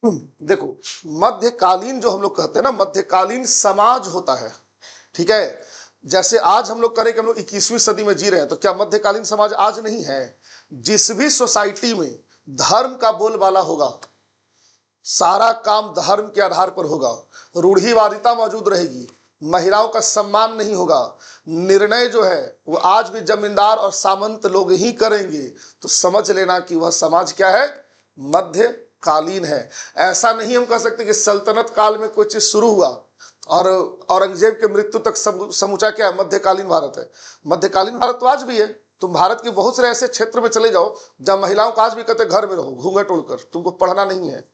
देखो, मध्यकालीन जो हम लोग कहते हैं ना, मध्यकालीन समाज होता है, ठीक है। जैसे आज हम लोग करें कि हम लोग 21वीं सदी में जी रहे हैं, तो क्या मध्यकालीन समाज आज नहीं है? जिस भी सोसाइटी में धर्म का बोलबाला होगा, सारा काम धर्म के आधार पर होगा, रूढ़िवादिता मौजूद रहेगी, महिलाओं का सम्मान नहीं होगा, निर्णय जो है वो आज भी जमींदार और सामंत लोग ही करेंगे, तो समझ लेना कि वह समाज क्या है? मध्यकालीन है। ऐसा नहीं हम कह सकते कि सल्तनत काल में कोई चीज शुरू हुआ और औरंगजेब के मृत्यु तक समूचा क्या है? मध्यकालीन भारत है। मध्यकालीन भारत तो आज भी है। तुम भारत के बहुत सारे ऐसे क्षेत्र में चले जाओ जहां महिलाओं को आज भी कहते घर में रहो घूंघट ओढ़कर, तुमको पढ़ना नहीं है।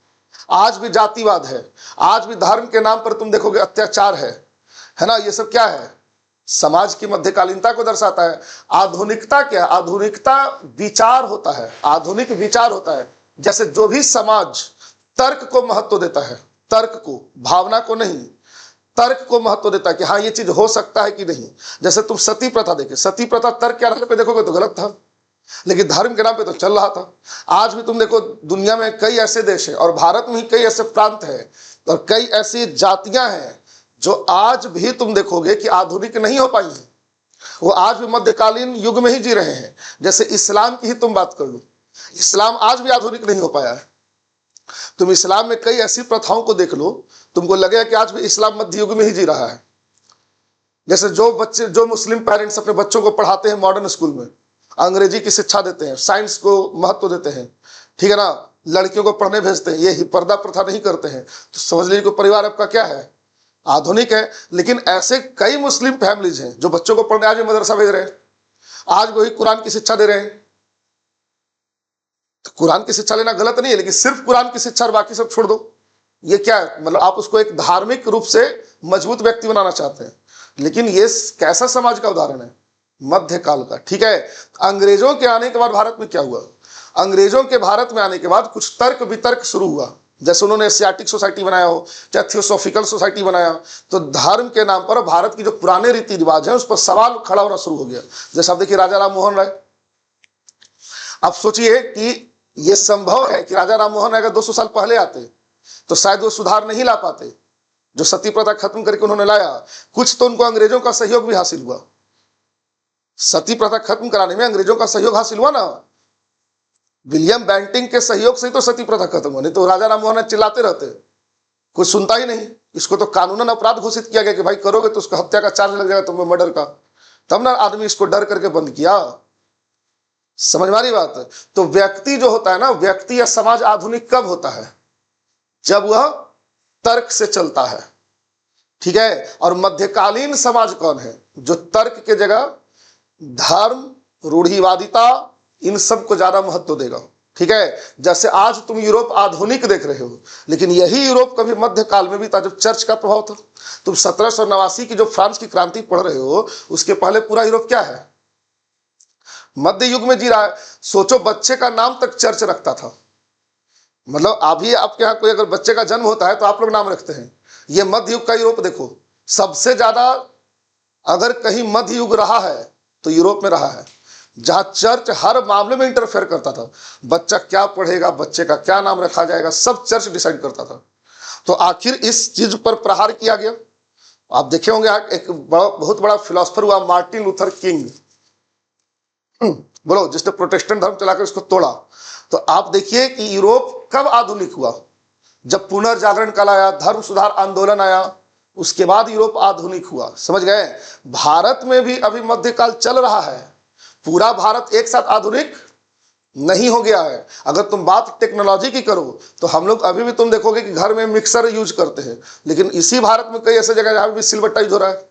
आज भी जातिवाद है, आज भी धर्म के नाम पर तुम देखोगे अत्याचार है ना। ये सब क्या है? समाज की मध्यकालीनता को दर्शाता है। आधुनिकता क्या? आधुनिकता विचार होता है, आधुनिक विचार होता है। जैसे जो भी समाज तर्क को महत्व देता है, तर्क को, भावना को नहीं, तर्क को महत्व देता है कि हाँ ये चीज हो सकता है कि नहीं। जैसे तुम सती प्रथा देखे, सती प्रथा तर्क के आधार पर देखोगे तो गलत था, लेकिन धर्म के नाम पे तो चल रहा था। आज भी तुम देखो दुनिया में कई ऐसे देश हैं और भारत में ही कई ऐसे प्रांत हैं और कई ऐसी जातियां हैं जो आज भी तुम देखोगे कि आधुनिक नहीं हो पाई है, वो आज भी मध्यकालीन युग में ही जी रहे हैं। जैसे इस्लाम की ही तुम बात कर लो, इस्लाम आज भी आधुनिक नहीं हो पाया है। तुम इस्लाम में कई ऐसी प्रथाओं को देख लो, तुमको लगेगा कि आज भी इस्लाम मध्य युग में ही जी रहा है। जैसे जो मुस्लिम पेरेंट्स अपने बच्चों को पढ़ाते हैं मॉडर्न स्कूल में, अंग्रेजी की शिक्षा देते हैं, साइंस को महत्व देते हैं, ठीक है ना, लड़कियों को पढ़ने भेजते हैं, ये पर्दा प्रथा नहीं करते हैं, तो समझ लीजिए कि परिवार आपका क्या है? आधुनिक है। लेकिन ऐसे कई मुस्लिम फैमिलीज हैं जो बच्चों को पढ़ने आज भी मदरसा भेज रहे हैं, आज वही कुरान की शिक्षा दे रहे हैं। तो कुरान की शिक्षा लेना गलत नहीं है, लेकिन सिर्फ कुरान की शिक्षा और बाकी सब छोड़ दो, ये क्या है? मतलब आप उसको एक धार्मिक रूप से मजबूत व्यक्ति बनाना चाहते हैं, लेकिन ये कैसा समाज का उदाहरण है? मध्यकाल का, ठीक है। अंग्रेजों के आने के बाद भारत में क्या हुआ? अंग्रेजों के भारत में आने के बाद कुछ तर्क वितर्क शुरू हुआ। जैसे उन्होंने एशियाटिक सोसाइटी बनाया हो, चाहे थियोसॉफिकल सोसाइटी बनाया, तो धर्म के नाम पर भारत की जो पुराने रीति रिवाज है उस पर सवाल खड़ा होना शुरू हो गया। जैसे आप देखिए राजा राम मोहन राय, आप सोचिए कि यह संभव है कि राजा राम मोहन राय अगर 200 साल पहले आते तो शायद वो सुधार नहीं ला पाते जो सती प्रथा खत्म करके उन्होंने लाया। कुछ तो उनको अंग्रेजों का सहयोग भी हासिल हुआ, सती प्रथा खत्म कराने में अंग्रेजों का सहयोग हासिल हुआ ना। विलियम बेंटिंग के सहयोग से तो सती प्रथा खत्म हुआ, नहीं तो राजा राम मोहन चिल्लाते रहते, कोई सुनता ही नहीं। इसको तो कानूनन अपराध घोषित किया गया कि भाई करोगे तो उसको हत्या का चार्ज लग जाएगा तुम्हें, मर्डर का। तब ना आदमी इसको डर करके बंद किया। समझ में आ रही बात? तो व्यक्ति जो होता है ना, व्यक्ति या समाज आधुनिक कब होता है? जब वह तर्क से चलता है, ठीक है। और मध्यकालीन समाज कौन है? जो तर्क के जगह धर्म, रूढ़िवादिता, इन सब को ज्यादा महत्व देगा, ठीक है। जैसे आज तुम यूरोप आधुनिक देख रहे हो, लेकिन यही यूरोप कभी मध्यकाल में भी था जब चर्च का प्रभाव था। तुम 1789 की जो फ्रांस की क्रांति पढ़ रहे हो, उसके पहले पूरा यूरोप क्या है? मध्य युग में जी रहा है। सोचो बच्चे का नाम तक चर्च रखता था। मतलब अभी आपके यहाँ कोई अगर बच्चे का जन्म होता है तो आप लोग नाम रखते हैं। ये मध्य युग का यूरोप देखो, सबसे ज्यादा अगर कहीं मध्य युग रहा है तो यूरोप में रहा है, जहां चर्च हर मामले में इंटरफेयर करता था। बच्चा क्या पढ़ेगा, बच्चे का क्या नाम रखा जाएगा, सब चर्च डिसाइड करता था। तो आखिर इस चीज पर प्रहार किया गया। आप देखे होंगे एक बहुत बड़ा फिलोसफर हुआ मार्टिन लूथर किंग, बोलो, जिसने प्रोटेस्टेंट धर्म चलाकर उसको तोड़ा। तो आप देखिए कि यूरोप कब आधुनिक हुआ? जब पुनर्जागरण काल आया, धर्म सुधार आंदोलन आया, उसके बाद यूरोप आधुनिक हुआ। समझ गए? भारत में भी अभी मध्यकाल चल रहा है। पूरा भारत एक साथ आधुनिक नहीं हो गया है। अगर तुम बात टेक्नोलॉजी की करो तो हम लोग अभी भी तुम देखोगे कि घर में मिक्सर यूज करते हैं, लेकिन इसी भारत में कई ऐसे जगह जहां भी सिलबट्टा यूज हो रहा है।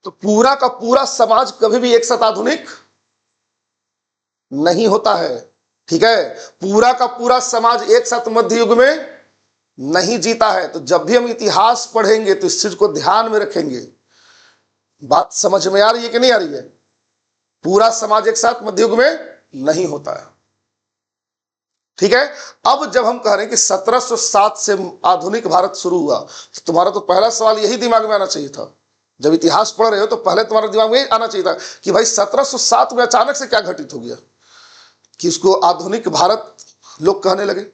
तो पूरा का पूरा समाज कभी भी एक साथ आधुनिक नहीं होता है, ठीक है। पूरा का पूरा समाज एक साथ मध्य युग में नहीं जीता है। तो जब भी हम इतिहास पढ़ेंगे तो इस चीज को ध्यान में रखेंगे। बात समझ में आ रही है कि नहीं आ रही है? पूरा समाज एक साथ मध्य युग में नहीं होता है, ठीक है। अब जब हम कह रहे हैं कि 1707 से आधुनिक भारत शुरू हुआ, तो तुम्हारा तो पहला सवाल यही दिमाग में आना चाहिए था। जब इतिहास पढ़ रहे हो तो पहले तुम्हारे दिमाग में आना चाहिए था कि भाई 1707 में अचानक से क्या घटित हो गया कि इसको आधुनिक भारत लोग कहने लगे।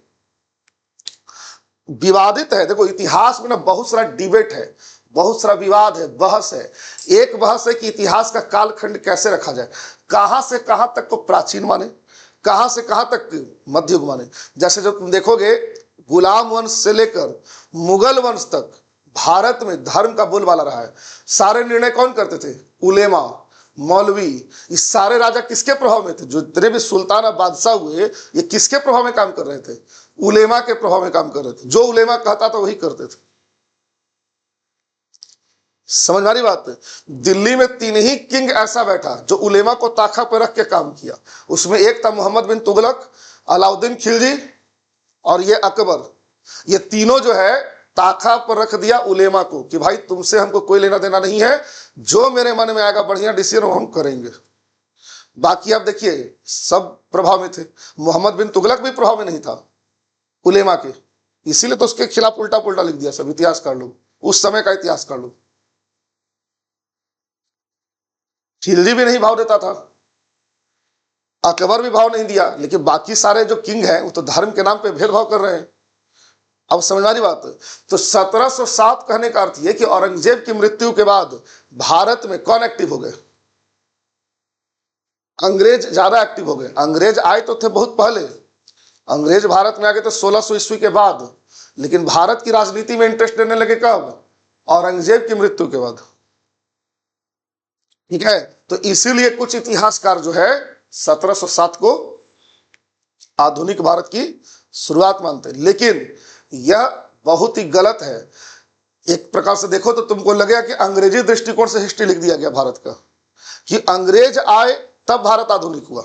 विवादित है। देखो इतिहास में ना बहुत सारा डिबेट है, बहुत सारा विवाद है, बहस है। एक बहस है कि इतिहास का कालखंड कैसे रखा जाए, कहां से कहां तक को प्राचीन माने, कहां से कहां तक मध्य युग माने। जैसे जब तुम देखोगे गुलाम वंश से लेकर मुगल वंश तक भारत में धर्म का बोलबाला रहा है। सारे निर्णय कौन करते थे? उलेमा, मौलवी। ये सारे राजा किसके प्रभाव में थे? जो जितने भी सुल्तान और बादशाह हुए, ये किसके प्रभाव में काम कर रहे थे? उलेमा के प्रभाव में काम कर रहे थे। जो उलेमा कहता था वही करते थे। समझ आ रही बात है? दिल्ली में 3 ही किंग ऐसा बैठा जो उलेमा को ताखा पर रख के काम किया। उसमें एक था मोहम्मद बिन तुगलक, अलाउद्दीन खिलजी और ये अकबर। ये तीनों जो है ताखा पर रख दिया उलेमा को कि भाई तुमसे हमको कोई लेना देना नहीं है, जो मेरे मन में आएगा बढ़िया डिसीजन हम करेंगे। बाकी आप देखिए सब प्रभाव में थे। मोहम्मद बिन तुगलक भी प्रभाव में नहीं था उलेमा के, इसीलिए तो उसके खिलाफ उल्टा पुल्टा लिख दिया सब इतिहासकार लोग, उस समय का इतिहासकार लोग। खिलजी भी नहीं भाव देता था, अकबर भी भाव नहीं दिया, लेकिन बाकी सारे जो किंग हैं वो तो धर्म के नाम पे भेदभाव कर रहे हैं। अब समझ आ रही बात? तो 1707 कहने का अर्थ यह कि औरंगजेब की मृत्यु के बाद भारत में कौन एक्टिव हो गए? अंग्रेज ज्यादा एक्टिव हो गए। अंग्रेज आए तो थे बहुत पहले, अंग्रेज भारत में आ गए तो 1600 ईस्वी के बाद, लेकिन भारत की राजनीति में इंटरेस्ट लेने लगे कब? औरंगजेब की मृत्यु के बाद। ठीक है, तो इसीलिए कुछ इतिहासकार जो है 1707 को आधुनिक भारत की शुरुआत मानते हैं, लेकिन यह बहुत ही गलत है। एक प्रकार से देखो तो तुमको लगेगा कि अंग्रेजी दृष्टिकोण से हिस्ट्री लिख दिया गया भारत का, कि अंग्रेज आए तब भारत आधुनिक हुआ,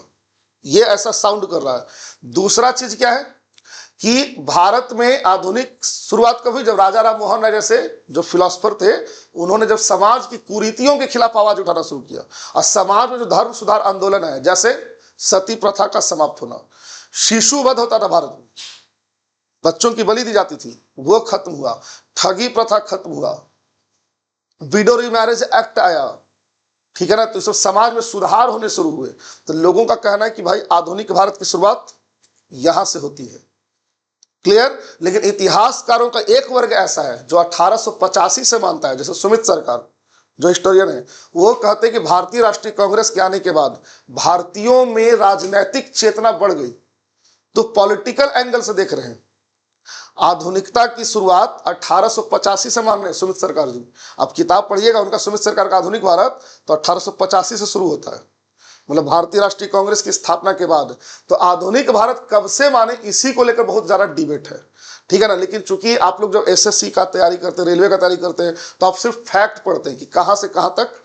यह ऐसा साउंड कर रहा है। दूसरा चीज क्या है कि भारत में आधुनिक शुरुआत कब हुई? जब राजा राम मोहन राय जैसे जो फिलोसफर थे, उन्होंने जब समाज की कुरीतियों के खिलाफ आवाज उठाना शुरू किया, और समाज में जो धर्म सुधार आंदोलन है, जैसे सती प्रथा का समाप्त होना, शिशु वध होता था भारत में, बच्चों की बलि दी जाती थी, वो खत्म हुआ, ठगी प्रथा खत्म हुआ, विडो रीमैरिज एक्ट आया, ठीक है ना, तो सब समाज में सुधार होने शुरू हुए। तो लोगों का कहना है कि भाई आधुनिक भारत की शुरुआत यहां से होती है। क्लियर? लेकिन इतिहासकारों का एक वर्ग ऐसा है जो 1885 से मानता है, जैसे सुमित सरकार जो हिस्टोरियन है, वो कहते हैं कि भारतीय राष्ट्रीय कांग्रेस के आने के बाद भारतीयों में राजनैतिक चेतना बढ़ गई। तो पॉलिटिकल एंगल से देख रहे हैं, आधुनिकता की शुरुआत 1885 से मान रहे हैं सुमित सरकार जी। आप किताब पढ़िएगा उनका, सुमित सरकार का आधुनिक भारत, तो 1885 से शुरू होता है, मतलब भारतीय राष्ट्रीय कांग्रेस की स्थापना के बाद। तो आधुनिक भारत कब से माने, इसी को लेकर बहुत ज्यादा डिबेट है, ठीक है ना। लेकिन चूंकि आप लोग जब एसएससी का तैयारी करते हैं, रेलवे का तैयारी करते हैं, तो आप सिर्फ फैक्ट पढ़ते हैं कि कहां से कहां तक,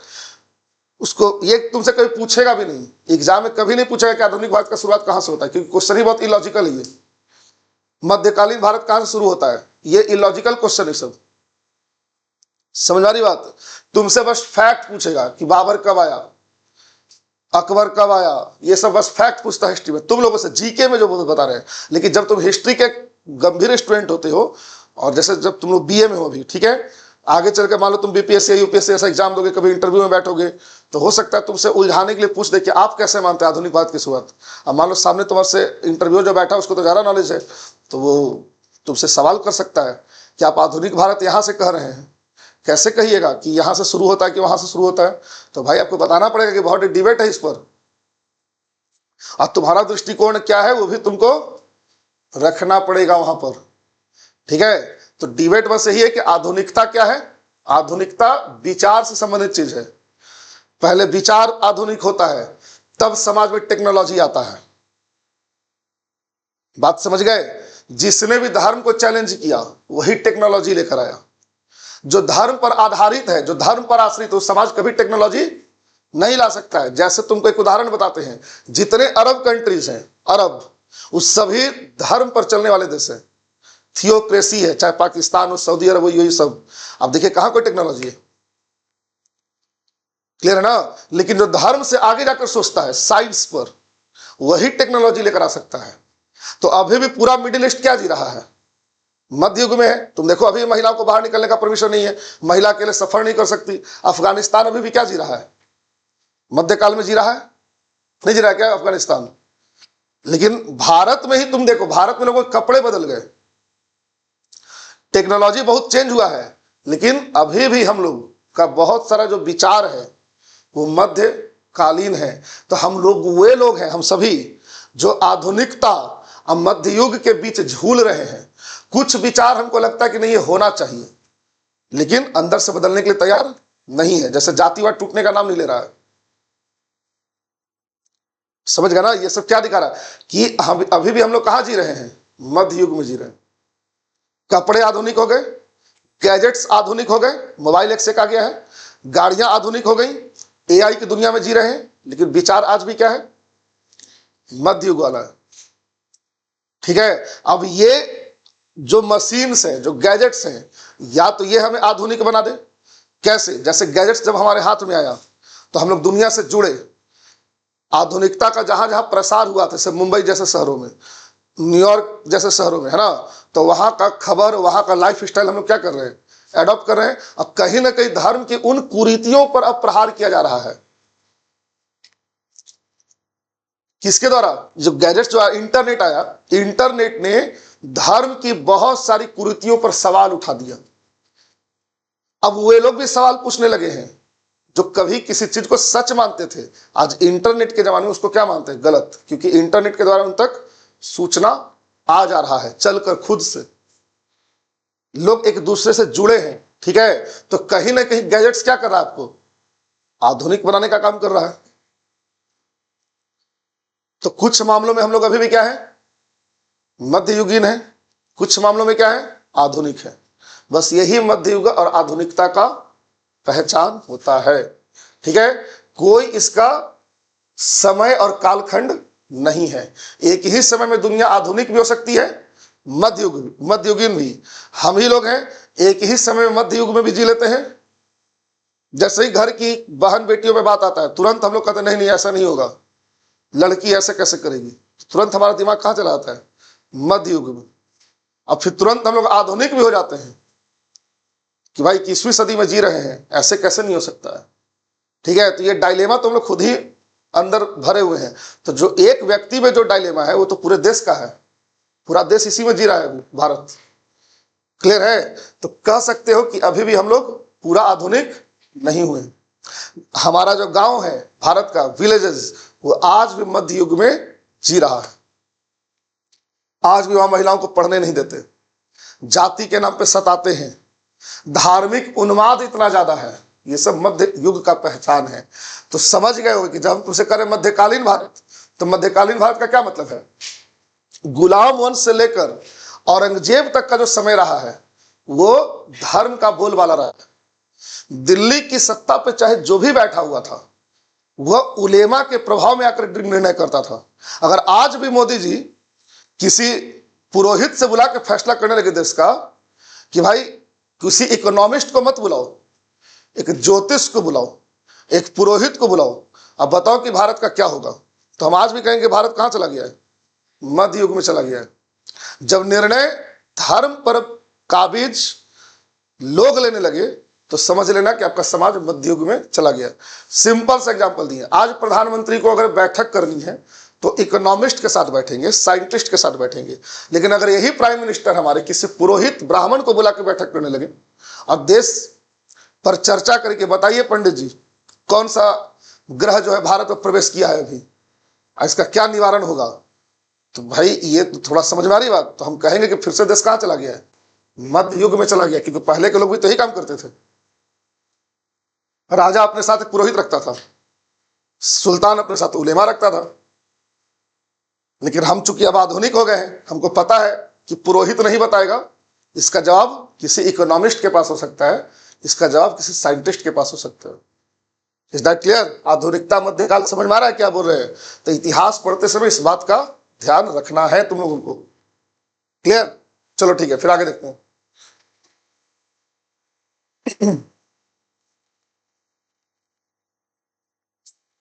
उसको ये तुमसे कभी पूछेगा भी नहीं, एग्जाम में कभी नहीं पूछेगा कि आधुनिक भारत का शुरुआत कहां से होता है, क्योंकि क्वेश्चन ही बहुत इलॉजिकल है। मध्यकालीन भारत कहां से शुरू होता है, ये इलॉजिकल क्वेश्चन है सब। समझ आ रही बात? तुमसे बस फैक्ट पूछेगा कि बाबर कब आया, अकबर कब आया, ये सब बस फैक्ट पूछता है हिस्ट्री में, तुम लोगों से जीके में जो बता रहे हैं। लेकिन जब तुम हिस्ट्री के गंभीर स्टूडेंट होते हो, और जैसे जब तुम लोग बीए में हो भी, ठीक है, आगे चल के मान लो तुम बीपीएससी या यूपीएससी ऐसा एग्जाम दोगे, कभी इंटरव्यू में बैठोगे, तो हो सकता है तुमसे उलझाने के लिए पूछ दे कि आप कैसे मानते हैं आधुनिक भारत की शुरुआत। अब मान लो सामने तुम्हारे से इंटरव्यू जो बैठा उसको तो ज्यादा नॉलेज है, तो वो तुमसे सवाल कर सकता है कि आप आधुनिक भारत यहां से कह रहे हैं, कैसे कहिएगा कि यहां से शुरू होता है कि वहां से शुरू होता है। तो भाई आपको बताना पड़ेगा कि बहुत डिबेट है इस पर, और तुम्हारा दृष्टिकोण क्या है वो भी तुमको रखना पड़ेगा वहां पर, ठीक है। तो डिबेट बस यही है कि आधुनिकता क्या है। आधुनिकता विचार से संबंधित चीज है। पहले विचार आधुनिक होता है, तब समाज में टेक्नोलॉजी आता है। बात समझ गए? जिसने भी धर्म को चैलेंज किया वही टेक्नोलॉजी लेकर आया। जो धर्म पर आधारित है, जो धर्म पर आश्रित है, समाज कभी टेक्नोलॉजी नहीं ला सकता है। जैसे तुमको एक उदाहरण बताते हैं, जितने अरब कंट्रीज हैं, अरब, उस सभी धर्म पर चलने वाले देश हैं। थियोक्रेसी है, चाहे पाकिस्तान हो, सऊदी अरब हो, यही सब। अब देखिए कहां कोई टेक्नोलॉजी है, क्लियर है ना। लेकिन जो धर्म से आगे जाकर सोचता है, साइंस पर, वही टेक्नोलॉजी लेकर आ सकता है। तो अभी भी पूरा मिडिल ईस्ट क्या जी रहा है, मध्य युग में है। तुम देखो अभी महिलाओं को बाहर निकलने का परमिशन नहीं है, महिला अकेले सफर नहीं कर सकती। अफगानिस्तान अभी भी क्या जी रहा है, मध्यकाल में जी रहा है, नहीं जी रहा है क्या अफगानिस्तान। लेकिन भारत में ही तुम देखो, भारत में लोगों के कपड़े बदल गए। टेक्नोलॉजी बहुत चेंज हुआ है, लेकिन अभी भी हम लोग का बहुत सारा जो विचार है वो मध्यकालीन है। तो हम लोग वे लोग हैं, हम सभी जो आधुनिकता और मध्य युग के बीच झूल रहे हैं। कुछ विचार हमको लगता है कि नहीं ये होना चाहिए, लेकिन अंदर से बदलने के लिए तैयार नहीं है। जैसे जातिवाद टूटने का नाम नहीं ले रहा है। समझ गया ना? ये सब क्या दिखा रहा है कि हम अभी भी हम लोग कहां जी रहे हैं? मध्य युग में जी रहे हैं। कपड़े आधुनिक हो गए, गैजेट्स आधुनिक हो गए, मोबाइल एक से एक आ गया है, गाड़ियां आधुनिक हो गई, एआई की दुनिया में जी रहे हैं, लेकिन विचार आज भी क्या है? मध्य युग वाला है। ठीक है, अब ये जो मशीन्स हैं, जो गैजेट्स हैं, या तो ये हमें आधुनिक बना दे। कैसे? जैसे गैजेट्स जब हमारे हाथ में आया तो हम लोग दुनिया से जुड़े। आधुनिकता का जहां जहां प्रसार हुआ था, जैसे मुंबई जैसे शहरों में, न्यूयॉर्क जैसे शहरों में, है ना, तो वहां का खबर, वहां का लाइफ स्टाइल हम लोग क्या कर रहे हैं? एडॉप्ट कर रहे हैं। अब कहीं ना कहीं धर्म की उन कुरीतियों पर अब प्रहार किया जा रहा है। किसके द्वारा? जो गैजेट्स, जो इंटरनेट आया, इंटरनेट ने धर्म की बहुत सारी कुरीतियों पर सवाल उठा दिया। अब वे लोग भी सवाल पूछने लगे हैं जो कभी किसी चीज को सच मानते थे, आज इंटरनेट के जमाने में उसको क्या मानते हैं? गलत। क्योंकि इंटरनेट के द्वारा उन तक सूचना आ जा रहा है, चलकर खुद से लोग एक दूसरे से जुड़े हैं। ठीक है, तो कहीं ना कहीं गैजेट्स क्या कर रहा है? आपको आधुनिक बनाने का काम कर रहा है। तो कुछ मामलों में हम लोग अभी भी क्या है? मध्ययुगीन है, कुछ मामलों में क्या है? आधुनिक है। बस यही मध्य युग और आधुनिकता का पहचान होता है। ठीक है, कोई इसका समय और कालखंड नहीं है। एक ही समय में दुनिया आधुनिक भी हो सकती है, मध्ययुगीन भी। हम ही लोग हैं, एक ही समय में मध्य युग में भी जी लेते हैं। जैसे ही घर की बहन बेटियों में बात आता है, तुरंत हम लोग कहते नहीं नहीं ऐसा नहीं होगा, लड़की ऐसे कैसे करेगी। तुरंत हमारा दिमाग कहां चला जाता है? मध्य युग में। अब फिर तुरंत हम लोग आधुनिक भी हो जाते हैं कि भाई 21वीं सदी में जी रहे हैं, ऐसे कैसे नहीं हो सकता है। ठीक है, तो ये डायलेमा तो हम लोग खुद ही अंदर भरे हुए हैं। तो जो एक व्यक्ति में जो डायलेमा है वो तो पूरे देश का है, पूरा देश इसी में जी रहा है, भारत। क्लियर है? तो कह सकते हो कि अभी भी हम लोग पूरा आधुनिक नहीं हुए। हमारा जो गांव है भारत का, विलेजेस, वो आज भी मध्य युग में जी रहा है। आज भी वहां महिलाओं को पढ़ने नहीं देते, जाति के नाम पे सताते हैं, धार्मिक उन्माद इतना ज्यादा है। ये सब मध्य युग का पहचान है। तो समझ गए हो कि जब हम तुमसे करें मध्यकालीन भारत, तो मध्यकालीन भारत का क्या मतलब है? गुलाम वंश से लेकर औरंगजेब तक का जो समय रहा है वो धर्म का बोलबाला रहा है। दिल्ली की सत्ता पे चाहे जो भी बैठा हुआ था वह उलेमा के प्रभाव में आकर निर्णय करता था। अगर आज भी मोदी जी किसी पुरोहित से बुला के फैसला करने लगे देश का कि भाई किसी इकोनॉमिस्ट को मत बुलाओ, एक ज्योतिष को बुलाओ, एक पुरोहित को बुलाओ, अब बताओ कि भारत का क्या होगा? तो हम आज भी कहेंगे भारत कहां चला गया है? मध्य युग में चला गया है। जब निर्णय धर्म पर काबिज लोग लेने लगे तो समझ लेना कि आपका समाज मध्य युग में चला गया। सिंपल सा एग्जांपल दिए, आज प्रधानमंत्री को अगर बैठक करनी है तो इकोनॉमिस्ट के साथ बैठेंगे, साइंटिस्ट के साथ बैठेंगे। लेकिन अगर यही प्राइम मिनिस्टर हमारे किसी पुरोहित ब्राह्मण को बुला के बैठक करने लगे और देश पर चर्चा करके बताइए पंडित जी कौन सा ग्रह जो है भारत में प्रवेश किया है अभी, इसका क्या निवारण होगा, तो भाई ये तो थोड़ा समझ में आ रही बात। तो हम कहेंगे कि फिर से देश कहां चला गया है? मध्य युग में चला गया। क्योंकि पहले के लोग भी तो यही काम करते थे। राजा अपने साथ एक पुरोहित रखता था, सुल्तान अपने साथ उलेमा रखता था। लेकिन हम चूंकि अब आधुनिक हो गए हैं, हमको पता है कि पुरोहित नहीं बताएगा, इसका जवाब किसी इकोनॉमिस्ट के पास हो सकता है, इसका जवाब किसी साइंटिस्ट के पास हो सकता है। Is that clear? आधुनिकता मध्यकाल समझ में आ रहा है क्या बोल रहे हैं? तो इतिहास पढ़ते समय इस बात का ध्यान रखना है तुम लोगों को। क्लियर? चलो ठीक है, फिर आगे देखते हैं।